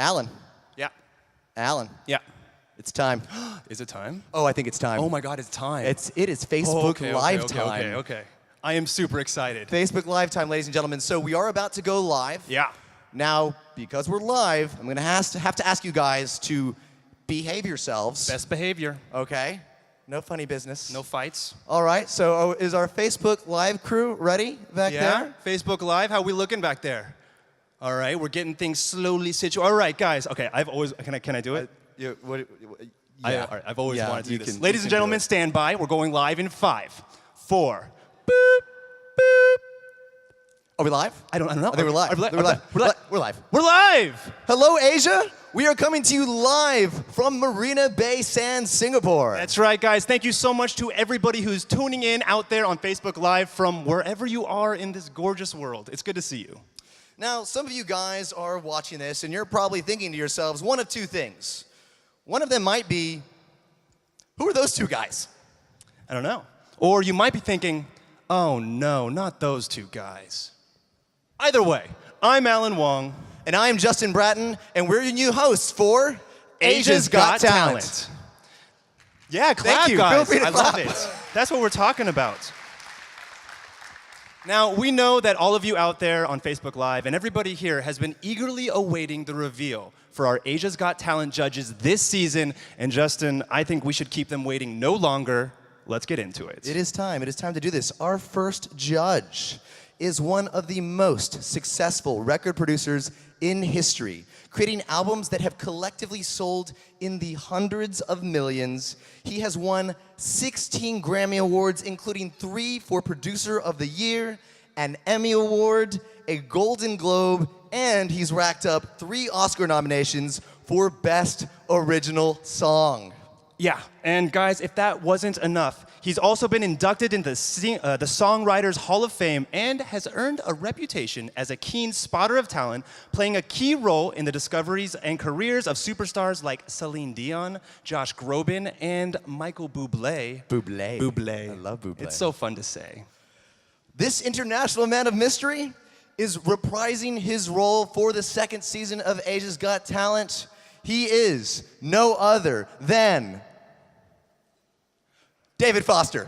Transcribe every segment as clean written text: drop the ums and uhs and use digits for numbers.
Alan. Yeah. Alan. Yeah. It's time. Is it time? Oh, I think it's time. Oh my God, it's time. It is Facebook Live time. Okay. I am super excited. Facebook Live time, ladies and gentlemen. So we are about to go live. Yeah. Now, because we're live, I'm going to have to ask you guys to behave yourselves. Best behavior. Okay? No funny business. No fights. All right, so is our Facebook Live crew ready back there? Facebook Live, how we looking back there? All right, we're getting things slowly situated. All right, guys. Okay, I've always, can I do it? Yeah. All right, I've always wanted to do this. can- Ladies you and can do gentlemen, it. stand by. We're going live in 5, 4. Boop, boop. Are we live? I don't know. I think we're live. Are we We're live. We're live. We're live. We're live. Hello, Asia. We are coming to you live from Marina Bay Sands, Singapore. That's right, guys. Thank you so much to everybody who's tuning in out there on Facebook Live from wherever you are in this gorgeous world. It's good to see you. Now, some of you guys are watching this, and you're probably thinking to yourselves one of two things. One of them might be, who are those two guys? I don't know. Or you might be thinking, oh no, not those two guys. Either way, I'm Alan Wong. And I'm Justin Bratton, and we're your new hosts for Asia's Got Talent. Yeah, clap, Thank you. guys. Feel free to I love clap. it. That's what we're talking about. Now, we know that all of you out there on Facebook Live and everybody here has been eagerly awaiting the reveal for our Asia's Got Talent judges this season. And Justin, I think we should keep them waiting no longer. Let's get into it. It is time. It is time to do this. Our first judge is one of the most successful record producers in history, creating albums that have collectively sold in the hundreds of millions. He has won 16 Grammy Awards, including 3 for Producer of the Year, an Emmy Award, a Golden Globe, and he's racked up 3 Oscar nominations for Best Original Song. Yeah, and guys, if that wasn't enough, he's also been inducted into the Songwriters Hall of Fame and has earned a reputation as a keen spotter of talent, playing a key role in the discoveries and careers of superstars like Celine Dion, Josh Groban, and Michael Bublé. Bublé. I love Bublé. It's so fun to say. This international man of mystery is reprising his role for the second season of Asia's Got Talent. He is no other than David Foster.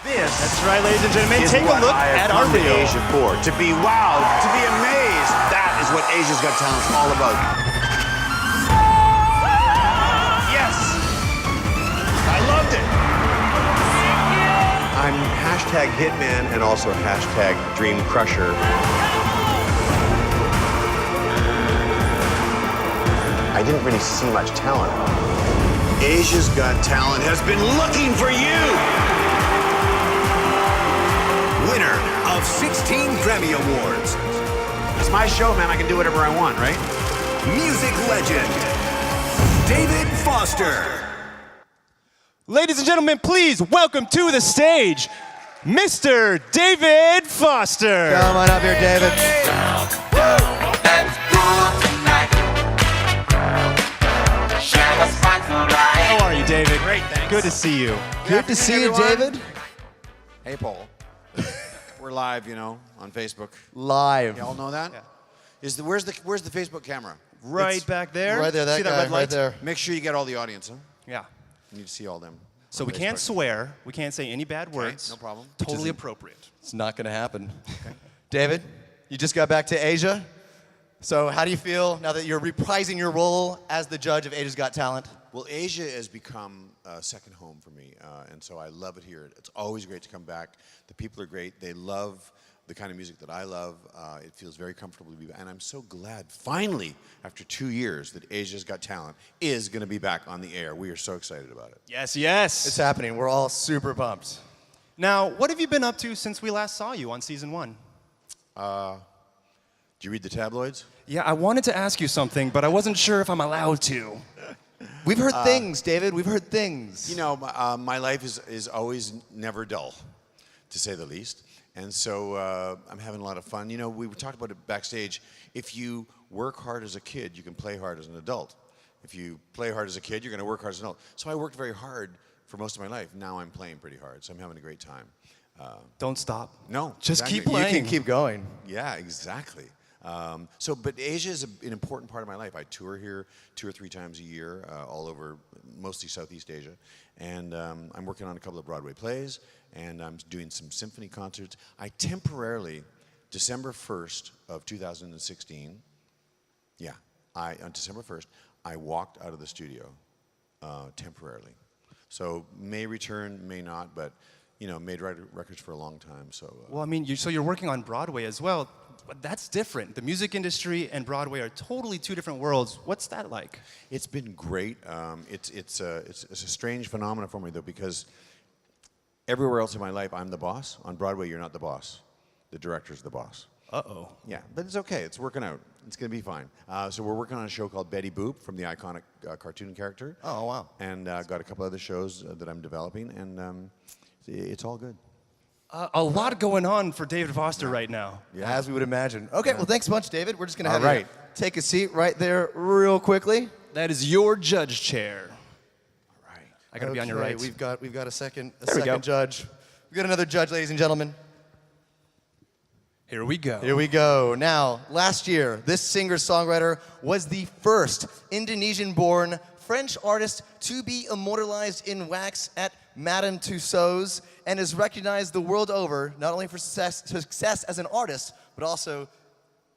That's right, ladies and gentlemen. Is Take a what look I have at our come to reel. Asia for. To be wowed, to be amazed. That is what Asia's Got Talent's all about. Yes! I loved it. I'm hashtag Hitman and also hashtag Dream Crusher. I didn't really see much talent. Asia's Got Talent has been looking for you! Winner of 16 Grammy Awards. It's my show, man. I can do whatever I want, right? Music legend, David Foster. Ladies and gentlemen, please welcome to the stage, Mr. David Foster. Come on up here, David. How are you, David? Great, thanks. Good to see you. Good to see you, everyone. David. Hey, Paul. We're live, you know, on Facebook. Live. Y'all know that? Yeah. Where's the Facebook camera? Right back there. Right there, that See guy, that red light? right there. Make sure you get all the audience, huh? Yeah. You need to see all them. So on we can't Facebook. swear. We can't say any bad words. no problem. Totally appropriate. It's not going to happen. David, you just got back to Asia. So how do you feel now that you're reprising your role as the judge of Asia's Got Talent? Well, Asia has become a second home for me, and so I love it here. It's always great to come back. The people are great. They love the kind of music that I love. It feels very comfortable to be back. And I'm so glad, finally, after 2 years, that Asia's Got Talent is going to be back on the air. We are so excited about it. Yes, yes. It's happening. We're all super pumped. Now, what have you been up to since we last saw you on season 1? Did you read the tabloids? Yeah, I wanted to ask you something, but I wasn't sure if I'm allowed to. We've heard things, David. We've heard things. You know, my life is always never dull, to say the least. And so I'm having a lot of fun. You know, we talked about it backstage. If you work hard as a kid, you can play hard as an adult. If you play hard as a kid, you're going to work hard as an adult. So I worked very hard for most of my life. Now I'm playing pretty hard, so I'm having a great time. Don't stop. No. Just exactly. keep playing. You can keep going. Yeah, exactly. But Asia is an important part of my life. I tour here 2 or 3 times a year, all over, mostly Southeast Asia. And I'm working on a couple of Broadway plays, and I'm doing some symphony concerts. I temporarily, December 1st of 2016, on December 1st, I walked out of the studio temporarily. So may return, may not, but made records for a long time. So Well, I mean, so you're working on Broadway as well. But that's different. The music industry and Broadway are totally 2 different worlds. What's that like? it's been great. It's a strange phenomenon for me though, because everywhere else in my life I'm the boss. On Broadway, you're not the boss. The director's the boss. Uh-oh. Yeah, but it's okay. It's working out. It's going to be fine. So we're working on a show called Betty Boop from the iconic cartoon character. Oh, wow. And got a couple other shows that I'm developing, and it's all good. A lot going on for David Foster right now. Yeah. As we would imagine. Okay, well, thanks a bunch, David. We're just going to have All you right. take a seat right there real quickly. That is your judge chair. All right. I gotta be on your Okay, right. We've got a second There we go. judge. We've got another judge, ladies and gentlemen. Here we go. Here we go. Now, last year, this singer-songwriter was the first Indonesian-born French artist to be immortalized in wax at Madame Tussauds and is recognized the world over, not only for success as an artist, but also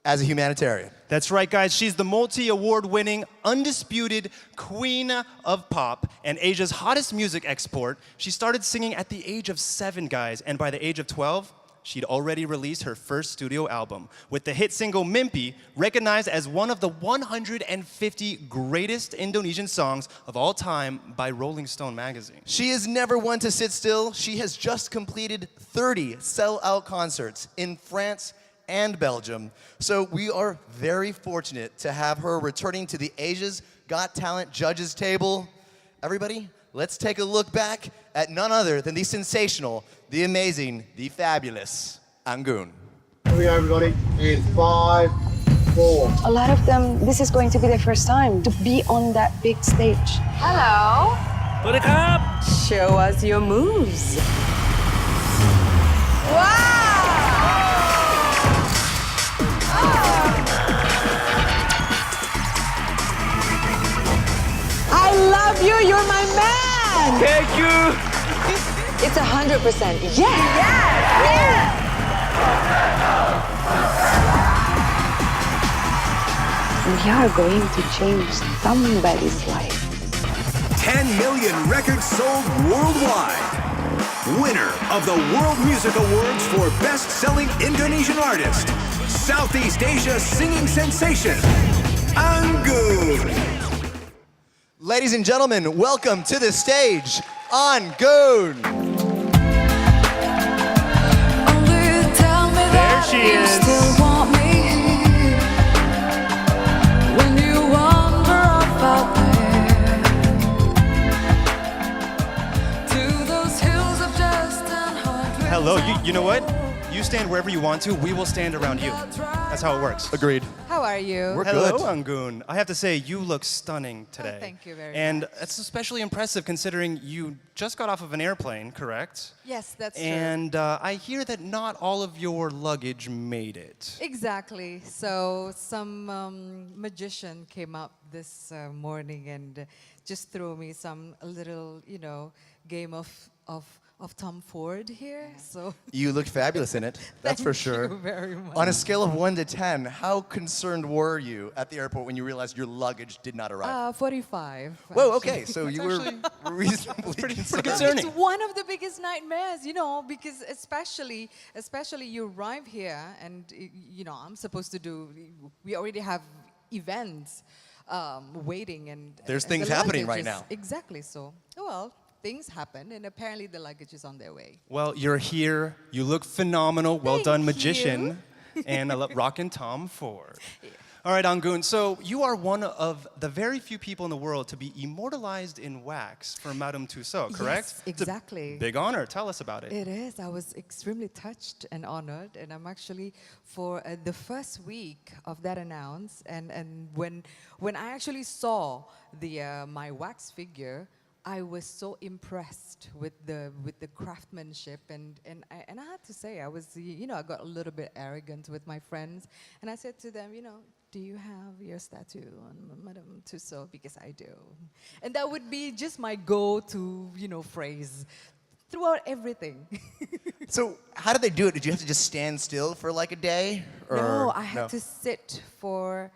as a humanitarian. That's right, guys. She's the multi-award-winning, undisputed queen of pop and Asia's hottest music export. She started singing at the age of 7, guys, and by the age of 12, she'd already released her first studio album, with the hit single Mimpi recognized as one of the 150 greatest Indonesian songs of all time by Rolling Stone magazine. She is never one to sit still. She has just completed 30 sell-out concerts in France and Belgium. So we are very fortunate to have her returning to the Asia's Got Talent judges table. Everybody, let's take a look back at none other than the sensational, the amazing, the fabulous Anggun. Here we go, everybody. In 5, 4. A lot of them, this is going to be their first time to be on that big stage. Hello. Show us your moves. Wow. I love you. You're my man. Thank you. It's 100%. Yeah. We are going to change somebody's life. 10 million records sold worldwide. Winner of the World Music Awards for Best-Selling Indonesian Artist. Southeast Asia singing sensation, Anggun. Ladies and gentlemen, welcome to the stage, Anggun. There she is. Hello, you know what? You stand wherever you want to, we will stand around you. That's how it works. Agreed. How are you? We're Hello, good. Anggun. I have to say, you look stunning today. thank you very And much. it's especially impressive considering you just got off of an airplane, correct? Yes, that's And I hear that not all of your luggage made it. true. Exactly. So some magician came up this morning and just threw me a little, game of Tom Ford here. So You look fabulous in it, that's for sure. Thank you very much. On a scale of 1 to 10, how concerned were you at the airport when you realized your luggage did not arrive? 45. Whoa, actually. okay, so you were reasonably pretty concerned. concerning. It's one of the biggest nightmares, because especially you arrive here and, I'm supposed to do, we already have events waiting and There's and things the happening right luggage is- now. Exactly so. Well, things happen and apparently the luggage is on their way. Well, you're here. You look phenomenal. Well Thank done, you. magician. And I love rockin' Tom Ford. All right, Anggun. So you are one of the very few people in the world to be immortalized in wax for Madame Tussauds, correct? Yes, It's a exactly. big honor. Tell us about it. It is. I was extremely touched and honored, and I'm actually for the first week of that announce, and when I actually saw the my wax figure, I was so impressed with the craftsmanship, and I had to say, I was, I got a little bit arrogant with my friends, and I said to them, do you have your statue on Madame Tussauds? Because I do. And that would be just my go-to, phrase throughout everything. So how did they do it? Did you have to just stand still for like a day? No, I had to sit for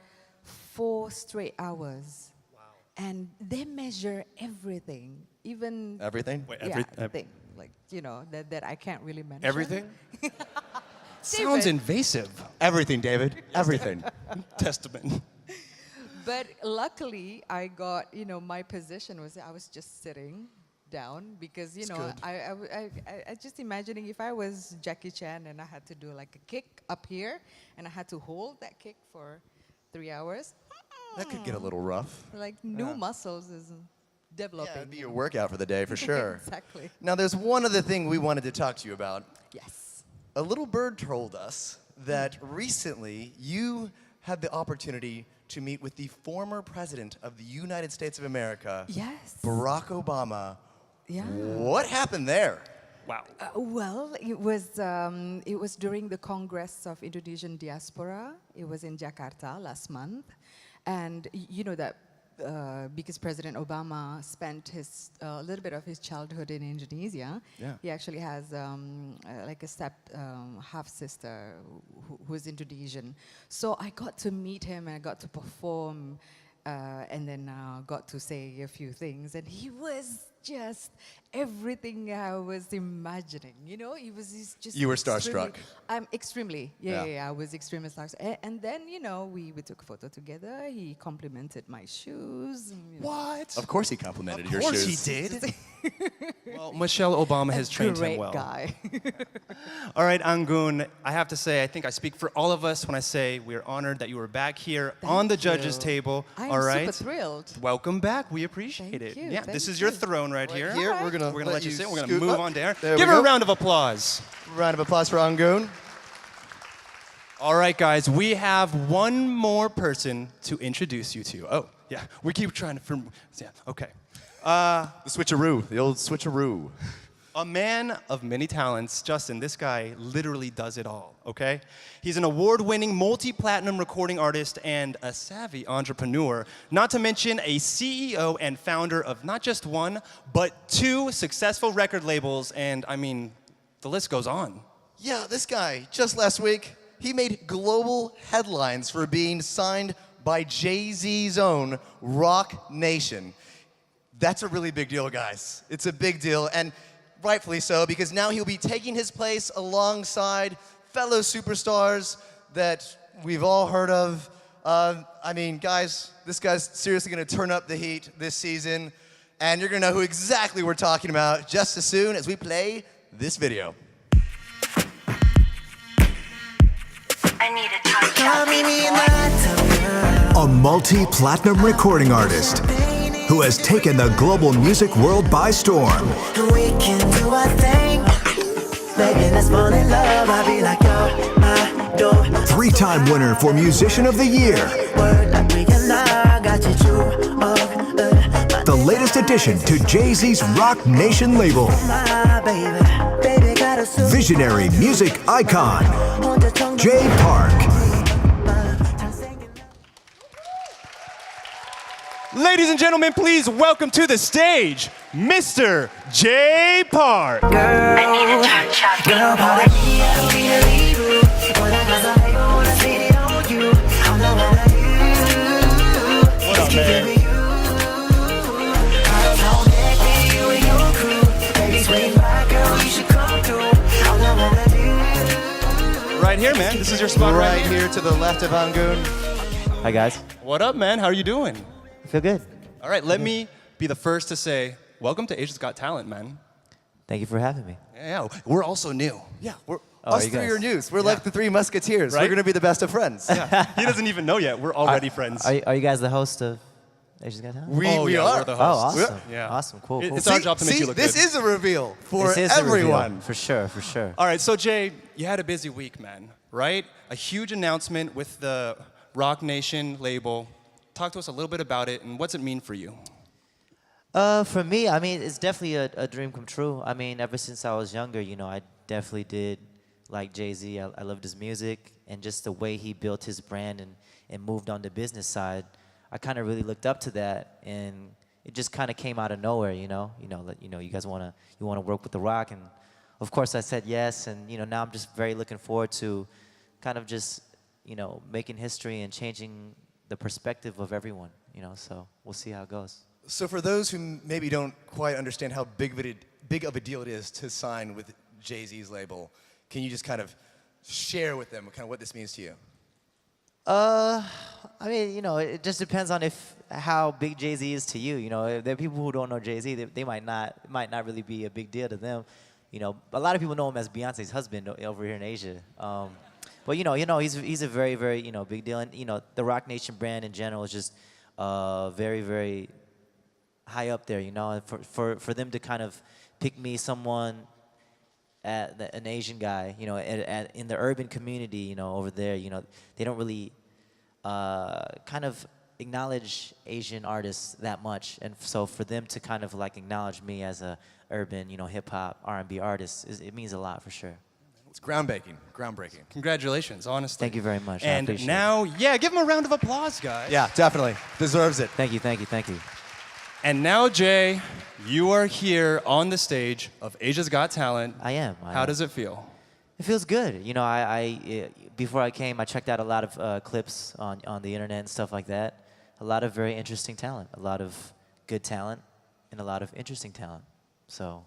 4 straight hours. Wow. And they measure everything, even... Everything? Wait, everything, like, that I can't really mention. Everything? Sounds invasive. Everything, David. Everything. Testament. But luckily, I got, my position was I was just sitting down because, I just imagining if I was Jackie Chan and I had to do like a kick up here and I had to hold that kick for 3 hours. That could get a little rough. Like new muscles is developing. Yeah, it'd be your workout for the day for sure. Exactly. Now, there's one other thing we wanted to talk to you about. Yes. A little bird told us that recently you had the opportunity to meet with the former president of the United States of America, Yes. Barack Obama. Yeah. What happened there? Wow. Well, it was during the Congress of Indonesian Diaspora. It was in Jakarta last month, and you know that because President Obama spent a little bit of his childhood in Indonesia. Yeah. He actually has like a half sister who's Indonesian. So I got to meet him and I got to perform, and then got to say a few things, and he was just everything I was imagining. He's just. You were starstruck. I'm extremely. Yeah. Yeah, I was extremely starstruck. And then we took a photo together. He complimented my shoes. What? Of course he complimented your Of course shoes. he did. Well, Michelle Obama has trained him well. Great guy. All right, Anggun, I have to say, I think I speak for all of us when I say we're honored that you were back here on the judges' you. table. I'm all right. super thrilled. Welcome back. We appreciate Thank it. you, Yeah, thank this is your you. throne right here. Here, Alright. we're gonna Let you you sit. We're gonna scoot move up. on there. There Give we her a go. round of applause. Round of applause for Angun. All right, guys, we have one more person to introduce you to. Oh, yeah, we keep trying to. Yeah, okay. The switcheroo, the old switcheroo. A man of many talents. Justin, this guy literally does it all, okay? He's an award-winning multi-platinum recording artist and a savvy entrepreneur, not to mention a CEO and founder of not just one, but 2 successful record labels, and I mean, the list goes on. Yeah, this guy, just last week, he made global headlines for being signed by Jay-Z's own Rock Nation. That's a really big deal, guys. It's a big deal, and rightfully so, because now he'll be taking his place alongside fellow superstars that we've all heard of. I mean, guys, this guy's seriously gonna turn up the heat this season, and you're gonna know who exactly we're talking about just as soon as we play this video. A multi-platinum recording artist who has taken the global music world by storm. We can do our thing. Baby, let's fall in love. I'll be like, yo, my door. 3-time winner for Musician of the Year. Word like we can lie. Got you too. The latest addition to Jay-Z's Rock Nation label. My baby, baby got a suit. Visionary music icon, Jay Park. Ladies and gentlemen, please welcome to the stage, Mr. Jay Park. Girl, pardon me, I don't mean to leave you. When I got some paper, wanna spend it on you. I'm the one that you. What up, man? I'm connected, you and your crew. Baby, swing by, girl, you should come through. I'm the one that Right here, man. This is your spot Right here to the left of Angun. Hi guys, What up, man? How are you doing? I feel good. All right, let me be the first to say, welcome to Asia's Got Talent, man. Thank you for having me. Yeah, we're also new. Yeah, we're Oh, us you three guys- are news. We're like the 3 Musketeers. Right? We're gonna be the best of friends. He doesn't even know yet. We're already friends. Are you guys the host of Asia's Got Talent? We yeah, are. we're the Oh, hosts. awesome. Yeah. Awesome. Cool. It- cool. it's our job to make you look this good. is a reveal for This is a reveal, everyone. for sure, for sure. All right, so Jay, you had a busy week, man, right? A huge announcement with the Rock Nation label. Talk to us a little bit about it and what's it mean for you? For me, I mean, it's definitely a dream come true. I mean, ever since I was younger, you know, I definitely did like Jay-Z. I loved his music and just the way he built his brand and moved on the business side. I kind of really looked up to that, and it just kind of came out of nowhere, you know. You guys wanna work with The Rock, and of course I said yes, and you know, now I'm just very looking forward to kind of just, you know, making history and changing the perspective of everyone, you know. So we'll see how it goes. So for those who maybe don't quite understand how big of a deal it is to sign with Jay-Z's label, can you just kind of share with them kind of what this means to you? I mean, you know, it just depends on how big Jay-Z is to you. You know, if there are people who don't know Jay-Z, they might not really be a big deal to them. You know, a lot of people know him as Beyonce's husband over here in Asia. But you know, he's a very, very, you know, big deal. And you know, the Rock Nation brand in general is just very, very high up there. You know, and for them to kind of pick me, someone an Asian guy, you know, in the urban community, you know, over there, you know, they don't really kind of acknowledge Asian artists that much, and so for them to kind of like acknowledge me as a urban, you know, hip hop R&B artist, it means a lot for sure. It's groundbreaking. Congratulations, honestly. Thank you very much. I And appreciate now, yeah, give him a round of applause, guys. Yeah, definitely. Deserves it. Thank you, thank you, thank you. And now, Jay, you are here on the stage of Asia's Got Talent. I am. How does it feel? It feels good. You know, before I came, I checked out a lot of clips on the internet and stuff like that. A lot of very interesting talent, a lot of good talent, and a lot of interesting talent. So.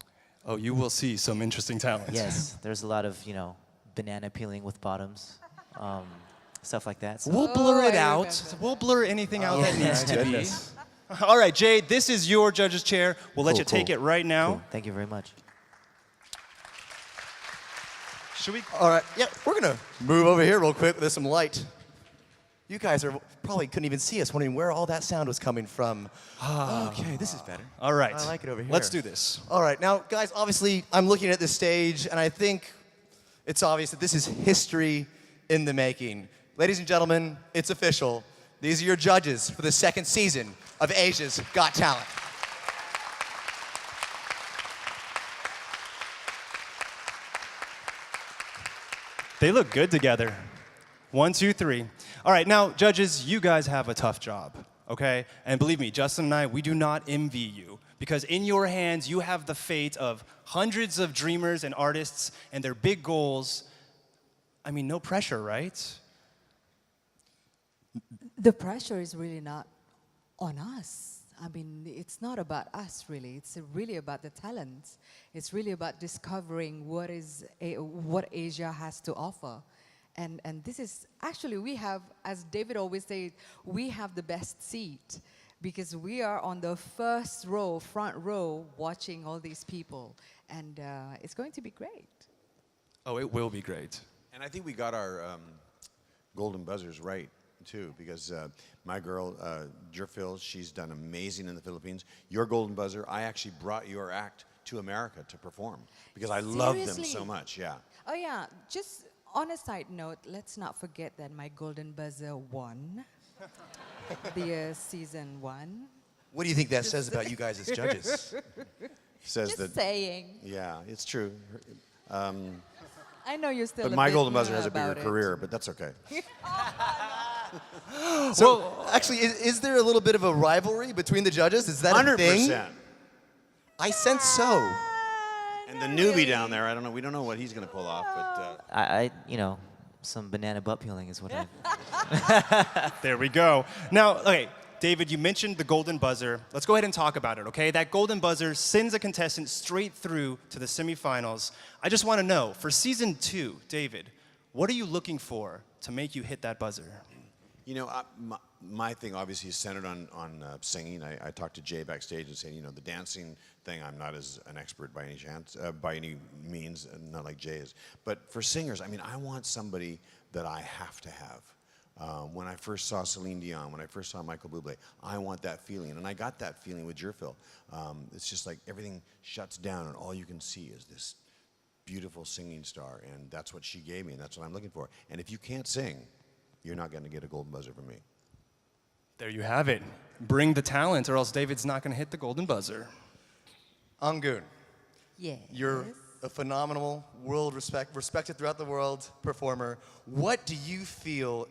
Oh, you will see some interesting talent. Yes, there's a lot of, you know, banana peeling with bottoms, stuff like that. So. We'll blur it out. We'll blur anything out that needs to be. All right, Jay, this is your judge's chair. We'll let you take it right now. Cool. Thank you very much. Should we? All right, yeah, we're gonna move over here real quick. There's some light. You guys probably couldn't even see us, wondering where all that sound was coming from. Okay, this is better. All right. I like it over here. Let's do this. All right, now, guys, obviously, I'm looking at this stage, and I think it's obvious that this is history in the making. Ladies and gentlemen, it's official. These are your judges for the second season of Asia's Got Talent. They look good together. 1, 2, 3. All right, now, judges, you guys have a tough job, okay? And believe me, Justin and I, we do not envy you, because in your hands, you have the fate of hundreds of dreamers and artists and their big goals. I mean, no pressure, right? The pressure is really not on us. I mean, it's not about us, really. It's really about the talents. It's really about discovering what Asia has to offer. And this is, actually, we have, as David always says, we have the best seat, because we are on the first row, front row, watching all these people. And it's going to be great. Oh, it will be great. And I think we got our golden buzzers right, too, because my girl, Jerfil, she's done amazing in the Philippines. Your golden buzzer, I actually brought your act to America to perform, because I love them so much, yeah. Oh, yeah. Just on a side note, let's not forget that my golden buzzer won the season 1. What do you think that says about you guys as judges? Says Just that, saying. yeah, it's true. I know you're still. But a my bit golden buzzer has a about bigger it. career, but that's okay. So, actually, is there a little bit of a rivalry between the judges? Is that a thing? 100%. I sense so. And the newbie down there, I don't know, we don't know what he's going to pull off, but... You know, some banana butt peeling is what I. There we go. Now, okay, David, you mentioned the golden buzzer. Let's go ahead and talk about it, okay? That golden buzzer sends a contestant straight through to the semifinals. I just want to know, for season 2, David, what are you looking for to make you hit that buzzer? You know, my thing obviously is centered on singing. I talked to Jay backstage and said, you know, the dancing thing, I'm not as an expert by any chance, by any means, not like Jay is. But for singers, I mean, I want somebody that I have to have. When I first saw Celine Dion, when I first saw Michael Bublé, I want that feeling. And I got that feeling with Jerfil. It's just like everything shuts down and all you can see is this beautiful singing star. And that's what she gave me, and that's what I'm looking for. And if you can't sing, you're not going to get a golden buzzer from me. There you have it. Bring the talent, or else David's not going to hit the golden buzzer. Angun, Yeah. you're a phenomenal, respected throughout the world performer. What do you feel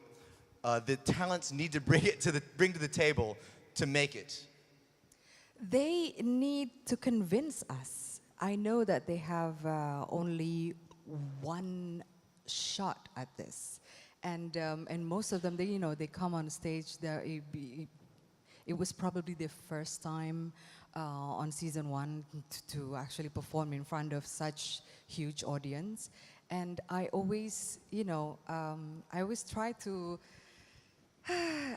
the talents need to bring to the table to make it? They need to convince us. I know that they have only one shot at this, and most of them, they come on stage. It was probably their first time on season 1 to actually perform in front of such huge audience, and I always, I always try to.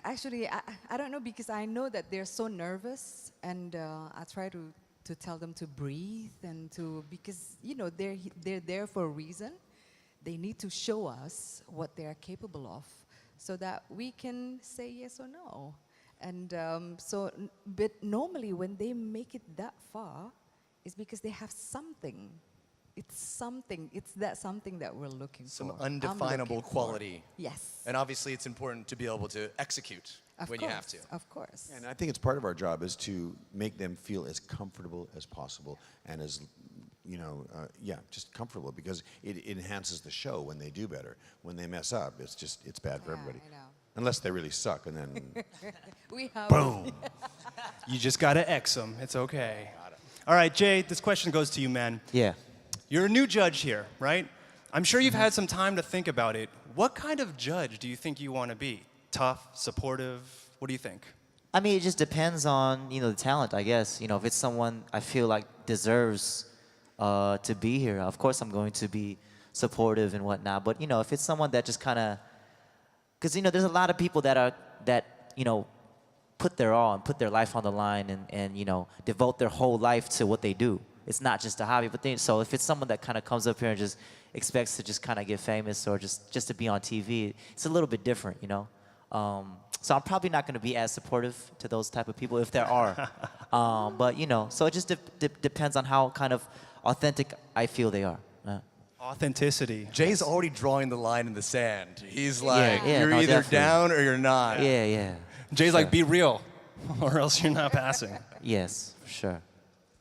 Actually, I don't know, because I know that they're so nervous, and I try to tell them to breathe and because they're there for a reason. They need to show us what they are capable of, so that we can say yes or no. And but normally when they make it that far, it's because they have something. It's something. It's that something that we're looking Some for. undefinable quality. Yes. And obviously, it's important to be able to execute when you have to. Of course. And I think it's part of our job is to make them feel as comfortable as possible and as, just comfortable, because it enhances the show when they do better. When they mess up, it's bad for everybody. I know. Unless they really suck, and then We have. boom. You just got to X them. It's okay. All right, Jay, this question goes to you, man. Yeah. You're a new judge here, right? I'm sure you've had some time to think about it. What kind of judge do you think you want to be? Tough, supportive? What do you think? I mean, it just depends on, the talent, I guess. If it's someone I feel like deserves to be here, of course I'm going to be supportive and whatnot. But, if it's someone that just kind of, because, there's a lot of people that put their all and put their life on the line and devote their whole life to what they do. It's not just a hobby, but so if it's someone that kind of comes up here and just expects to just kind of get famous or just to be on TV, it's a little bit different, So I'm probably not going to be as supportive to those type of people if there are. But, so it just depends on how kind of authentic I feel they are. Authenticity. Jay's already drawing the line in the sand. He's like, you're no, either definitely. down or you're not. Yeah. Jay's Sure. like, be real, or else you're not passing. Yes, for sure.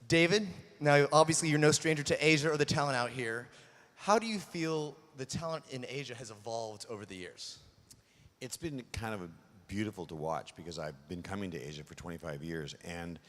David, now obviously you're no stranger to Asia or the talent out here. How do you feel the talent in Asia has evolved over the years? It's been kind of beautiful to watch, because I've been coming to Asia for 25 years. And,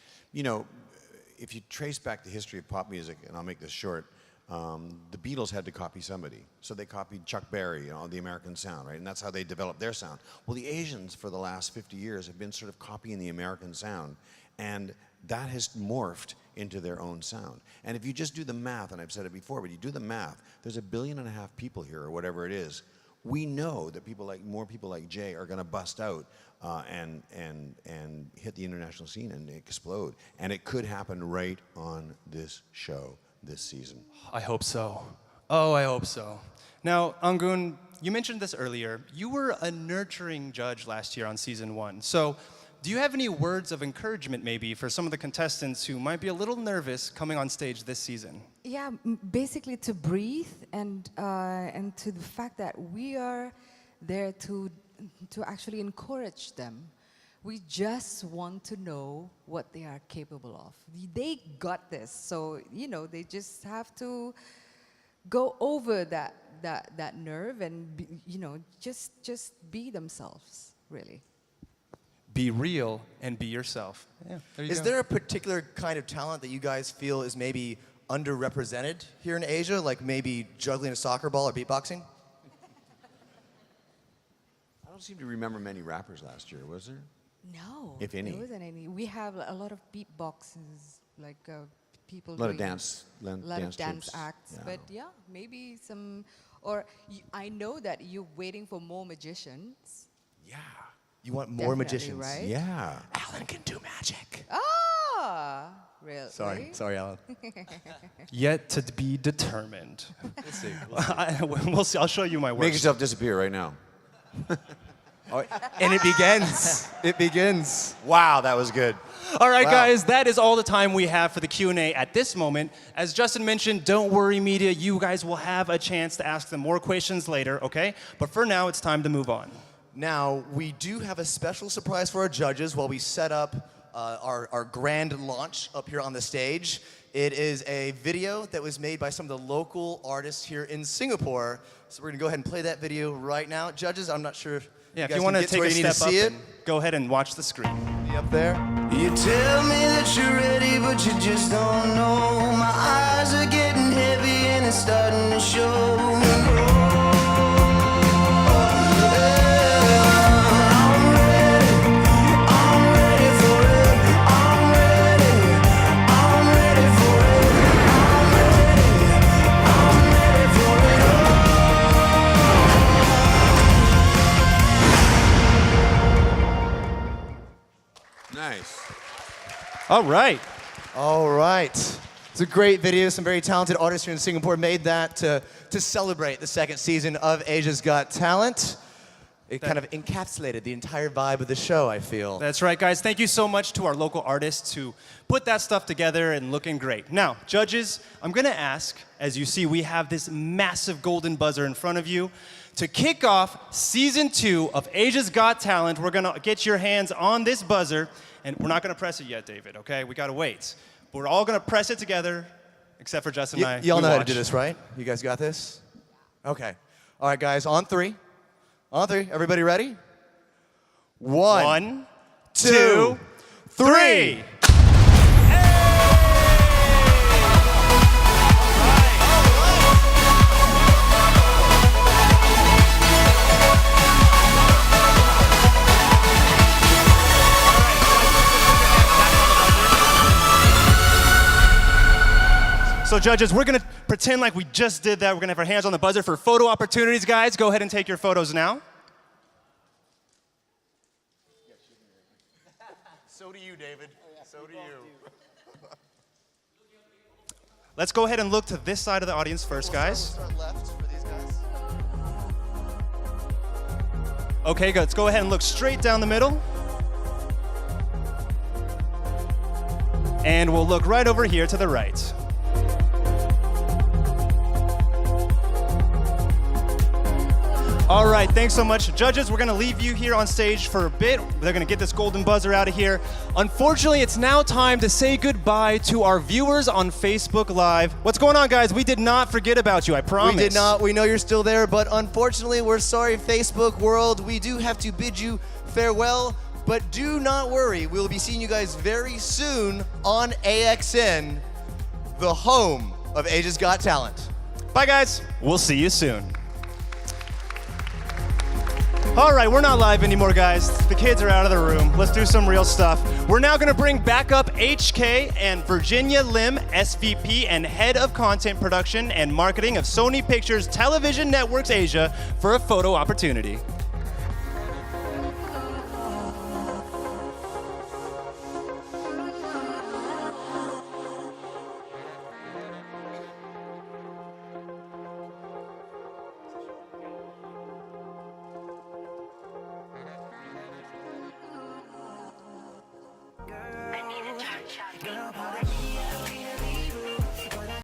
if you trace back the history of pop music, and I'll make this short, the Beatles had to copy somebody. So they copied Chuck Berry, the American sound, right? And that's how they developed their sound. Well, the Asians for the last 50 years have been sort of copying the American sound. And that has morphed into their own sound. And if you just do the math, and I've said it before, but you do the math, there's 1.5 billion people here, or whatever it is. We know that more people like Jay are going to bust out and hit the international scene and explode. And it could happen right on this show this season. I hope so. Oh, I hope so. Now, Angun, you mentioned this earlier. You were a nurturing judge last year on season 1. So, do you have any words of encouragement maybe for some of the contestants who might be a little nervous coming on stage this season? Yeah, basically to breathe and to the fact that we are there to actually encourage them. We just want to know what they are capable of. They got this, so they just have to go over that nerve and just be themselves, really. Be real and be yourself. Yeah, there you Is go. there a particular kind of talent that you guys feel is maybe underrepresented here in Asia, like maybe juggling a soccer ball or beatboxing? I don't seem to remember many rappers last year, was there? No, If any. there wasn't any. We have a lot of beatboxes, like people A lot of doing dance, a lot of dance troops. acts. Yeah. But yeah, maybe some. Or I know that you're waiting for more magicians. Yeah. You want more Definitely, magicians? right? Yeah. Alan can do magic. Ah, really? Sorry, Alan. Yet to be determined. We'll see. We'll see. I'll show you my work. Make yourself disappear right now. And it begins. It begins. Wow, that was good. All right, Wow. guys, that is all the time we have for the Q&A at this moment. As Justin mentioned, don't worry, media. You guys will have a chance to ask them more questions later, okay? But for now, it's time to move on. Now, we do have a special surprise for our judges while we set up our grand launch up here on the stage. It is a video that was made by some of the local artists here in Singapore. So we're gonna go ahead and play that video right now. Judges, I'm not sure Yeah, if guys you want can to get take where a you need to step up, see it. and go ahead and watch the screen. Be up there. You tell me that you're ready, but you just don't know. My eyes are getting heavy and it's starting to show. Nice. All right. All right. It's a great video. Some very talented artists here in Singapore made that to celebrate the second season of Asia's Got Talent. It kind of encapsulated the entire vibe of the show, I feel. That's right, guys. Thank you so much to our local artists who put that stuff together and looking great. Now, judges, I'm going to ask, as you see, we have this massive golden buzzer in front of you. To kick off season 2 of Asia's Got Talent, we're going to get your hands on this buzzer, and we're not going to press it yet, David, okay? We got to wait. But we're all going to press it together, except for Justin and I. Y'all We know how to watch. do this, right? You guys got this? Okay. All right, guys, on 3. On 3. Everybody ready? 1, 2, 3. So judges, we're gonna pretend like we just did that. We're gonna have our hands on the buzzer for photo opportunities, guys. Go ahead and take your photos now. So do you, David. So do you. Let's go ahead and look to this side of the audience first, guys. We'll start left for these guys. Okay, good. Let's go ahead and look straight down the middle. And we'll look right over here to the right. All right, thanks so much. Judges, we're gonna leave you here on stage for a bit. They're gonna get this golden buzzer out of here. Unfortunately, it's now time to say goodbye to our viewers on Facebook Live. What's going on, guys? We did not forget about you, I promise. We did not. We know you're still there, but unfortunately, we're sorry, Facebook world. We do have to bid you farewell, but do not worry. We'll be seeing you guys very soon on AXN, the home of Asia's Got Talent. Bye, guys. We'll see you soon. All right, we're not live anymore, guys. The kids are out of the room. Let's do some real stuff. We're now gonna bring back up HK and Virginia Lim, SVP and Head of Content Production and Marketing of Sony Pictures Television Networks Asia for a photo opportunity. Girl,